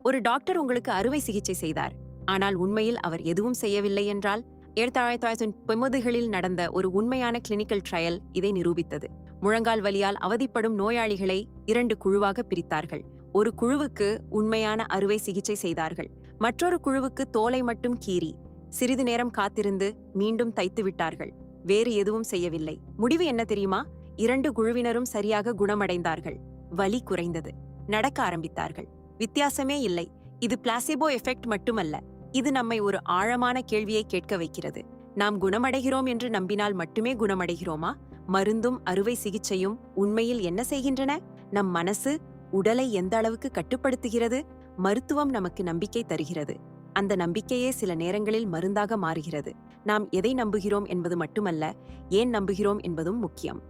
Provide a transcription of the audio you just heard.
ஒரு டாக்டர் உங்களுக்கு அறுவை சிகிச்சை செய்தார், ஆனால் உண்மையில் அவர் எதுவும் செய்யவில்லை என்றால் 1990களில் நடந்த ஒரு உண்மையான கிளினிக்கல் ட்ரையல் இதை நிரூபித்தது. முழங்கால் வலியால் அவதிப்படும் நோயாளிகளை 2 குழுவாக பிரித்தார்கள். ஒரு குழுவுக்கு உண்மையான அறுவை சிகிச்சை செய்தார்கள், மற்றொரு குழுவுக்கு தோலை மட்டும் கீறி சிறிது நேரம் காத்திருந்து மீண்டும் தைத்து விட்டார்கள். வேறு எதுவும் செய்யவில்லை. முடிவு என்ன தெரியுமா? 2 குழுவினரும் சரியாக குணமடைந்தார்கள். வலி குறைந்தது, நடக்க ஆரம்பித்தார்கள். வித்தியாசமே இல்லை. இது பிளாசிபோ எஃபெக்ட் மட்டுமல்ல, இது நம்மை ஒரு ஆழமான கேள்வியை கேட்க வைக்கிறது. நாம் குணமடைகிறோம் என்று நம்பினால் மட்டுமே குணமடைகிறோமா? மருந்தும் அறுவை சிகிச்சையும் உண்மையில் என்ன செய்கின்றன? நம் மனசு, உடலை எந்த அளவுக்கு கட்டுப்படுத்துகிறது? மருத்துவம் நமக்கு நம்பிக்கை தருகிறது. அந்த நம்பிக்கையே சில நேரங்களில் மருந்தாக மாறுகிறது. நாம் எதை நம்புகிறோம் என்பது மட்டுமல்ல, ஏன் நம்புகிறோம் என்பதும் முக்கியம்.